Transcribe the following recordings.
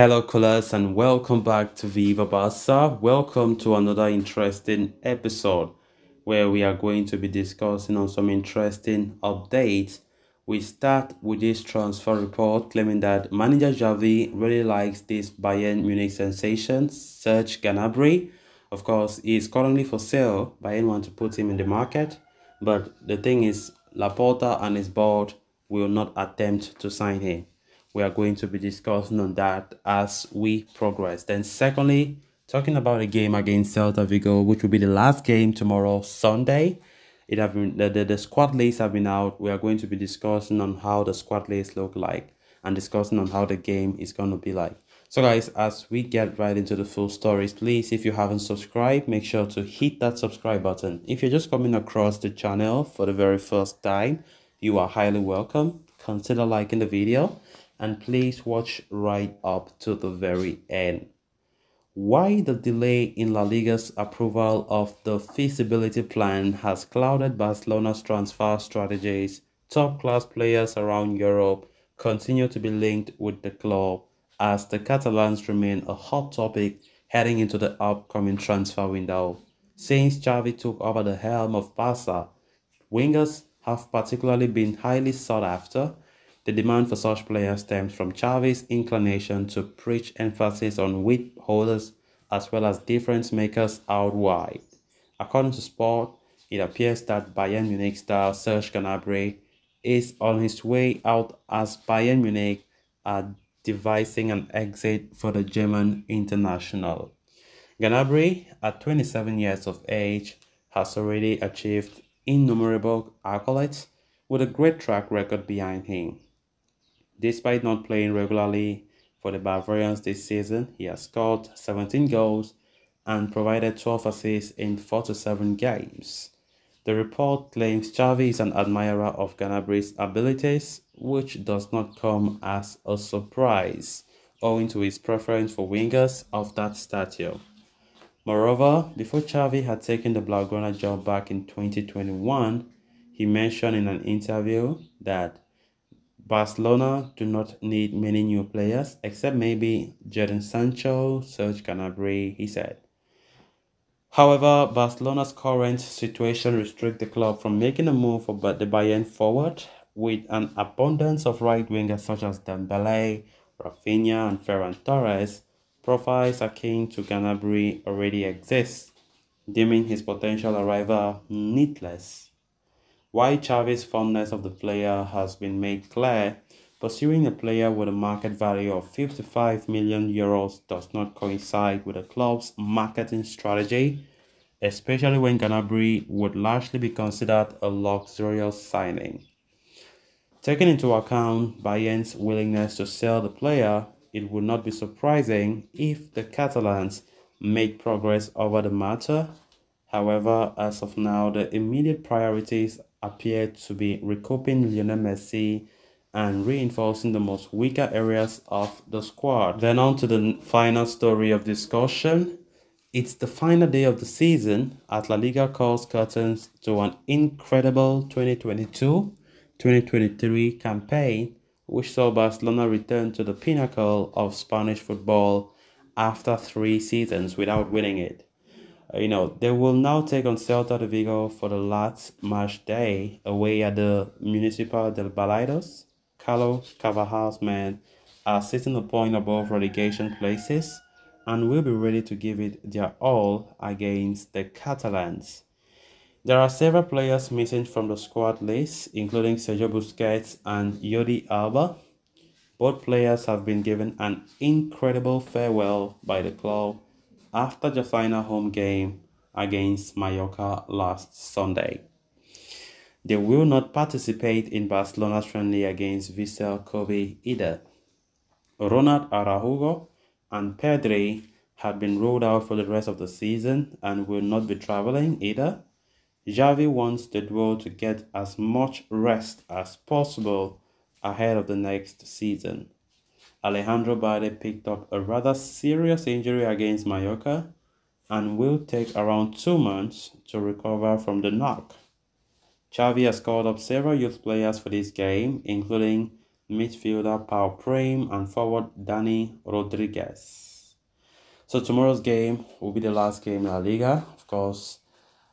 Hello, callers, and welcome back to Viva Barca. Welcome to another interesting episode where we are going to be discussing on some interesting updates. We start with this transfer report claiming that manager Xavi really likes this Bayern Munich sensation, Serge Gnabry. Of course, he is currently for sale. Bayern want to put him in the market, but the thing is, Laporta and his board will not attempt to sign him. We are going to be discussing on that as we progress. Then secondly, talking about a game against Celta Vigo, which will be the last game tomorrow, Sunday. It have been the squad lists have been out. We are going to be discussing on how the squad lists look like and discussing on how the game is going to be like. So guys, as we get right into the full stories, please, if you haven't subscribed, make sure to hit that subscribe button. If you're just coming across the channel for the very first time, you are highly welcome. Consider liking the video and please watch right up to the very end. Why the delay in La Liga's approval of the feasibility plan has clouded Barcelona's transfer strategies. Top-class players around Europe continue to be linked with the club as the Catalans remain a hot topic heading into the upcoming transfer window. Since Xavi took over the helm of Barca, wingers have particularly been highly sought after. The demand for such players stems from Xavi's inclination to preach emphasis on whip holders as well as difference makers out wide. According to Sport, it appears that Bayern Munich star Serge Gnabry is on his way out as Bayern Munich are devising an exit for the German international. Gnabry, at 27 years of age, has already achieved innumerable accolades with a great track record behind him. Despite not playing regularly for the Bavarians this season, he has scored 17 goals and provided 12 assists in 47 games. The report claims Xavi is an admirer of Gnabry's abilities, which does not come as a surprise, owing to his preference for wingers of that stature. Moreover, before Xavi had taken the Blaugrana job back in 2021, he mentioned in an interview that Barcelona do not need many new players, except maybe Jadon Sancho, Serge Gnabry, he said. However, Barcelona's current situation restricts the club from making a move for the Bayern forward, with an abundance of right wingers such as Dembele, Rafinha, and Ferran Torres. Profiles akin to Gnabry already exist, deeming his potential arrival needless. While Xavi's fondness of the player has been made clear, pursuing a player with a market value of 55 million euros does not coincide with the club's marketing strategy, especially when Gnabry would largely be considered a luxurious signing. Taking into account Bayern's willingness to sell the player, it would not be surprising if the Catalans made progress over the matter. However, as of now, the immediate priorities appear to be recouping Lionel Messi and reinforcing the most weaker areas of the squad. Then on to the final story of discussion. It's the final day of the season as La Liga calls curtains to an incredible 2022-2023 campaign, which saw Barcelona return to the pinnacle of Spanish football after 3 seasons without winning it. They will now take on Celta de Vigo for the last match day away at the Municipal del Balaidos. Carlos Carvajal's men are sitting a point above relegation places and will be ready to give it their all against the Catalans. There are several players missing from the squad list, including Sergio Busquets and Jordi Alba. Both players have been given an incredible farewell by the club after the final home game against Mallorca last Sunday. They will not participate in Barcelona's friendly against Vissel Kobe either. Ronald Araujo and Pedri have been ruled out for the rest of the season and will not be traveling either. Xavi wants the duo to get as much rest as possible ahead of the next season. Alejandro Balde picked up a rather serious injury against Mallorca and will take around 2 months to recover from the knock. Xavi has called up several youth players for this game, including midfielder Pau Prime, and forward Danny Rodriguez. So tomorrow's game will be the last game in La Liga, of course.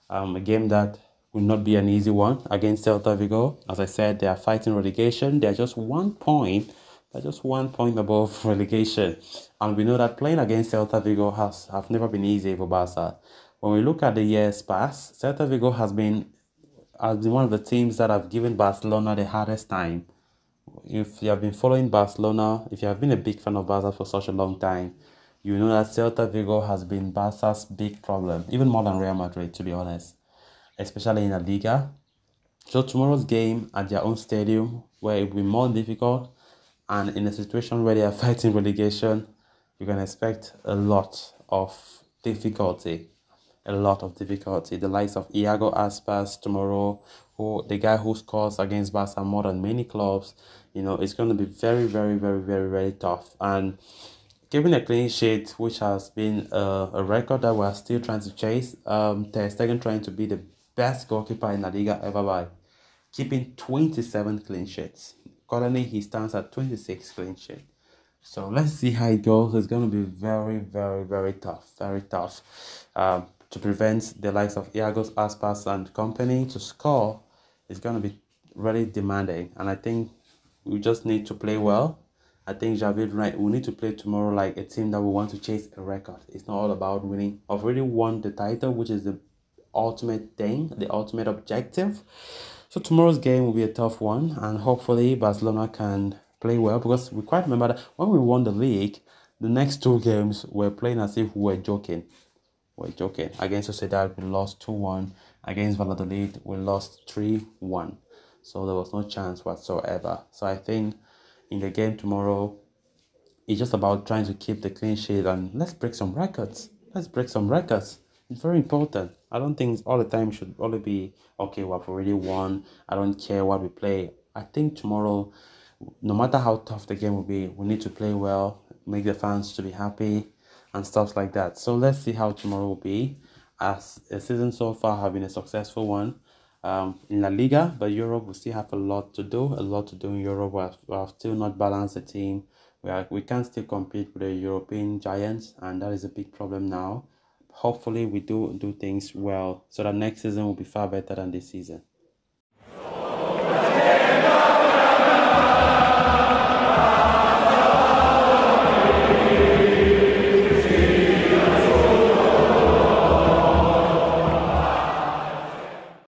A game that will not be an easy one against Celta Vigo. As I said, they are fighting relegation. They're just 1 point. They're just 1 point above relegation. And we know that playing against Celta Vigo have never been easy for Barca. When we look at the years past, Celta Vigo has been one of the teams that have given Barcelona the hardest time. If you have been following Barcelona, if you have been a big fan of Barca for such a long time, you know that Celta Vigo has been Barca's big problem, even more than Real Madrid, to be honest, especially in La Liga. So tomorrow's game at their own stadium, where it will be more difficult, and in a situation where they are fighting relegation, you can expect a lot of difficulty. A lot of difficulty. The likes of Iago Aspas tomorrow, the guy who scores against Barca more than many clubs, it's going to be very, very, very, very, very tough. And keeping a clean sheet, which has been a record that we're still trying to chase. Ter Stegen trying to be the best goalkeeper in La Liga ever by keeping 27 clean sheets. Currently, he stands at 26 clean sheets. So let's see how it goes. It's going to be very, very, very tough. Very tough. To prevent the likes of Iago Aspas and company to score is going to be really demanding. And I think we just need to play well. I think Xavi, we need to play tomorrow like a team that we want to chase a record. It's not all about winning. I've already won the title, which is the ultimate thing, the ultimate objective. So tomorrow's game will be a tough one, and hopefully Barcelona can play well, because we quite remember that when we won the league, the next two games we're playing as if we were joking. We're joking. Against Sociedad, we lost 2-1. Against Valladolid, we lost 3-1. So there was no chance whatsoever. So I think in the game tomorrow, it's just about trying to keep the clean sheet, and let's break some records. Let's break some records. It's very important. I don't think all the time should only be, okay, we've already won. I don't care what we play. I think tomorrow, no matter how tough the game will be, we need to play well, make the fans to be happy, and stuff like that. So let's see how tomorrow will be. As a season so far have been a successful one in La Liga, but Europe we still have a lot to do. In Europe. We have still not balanced the team. We can't still compete with the European giants, and that is a big problem now. Hopefully we do things well, so that next season will be far better than this season.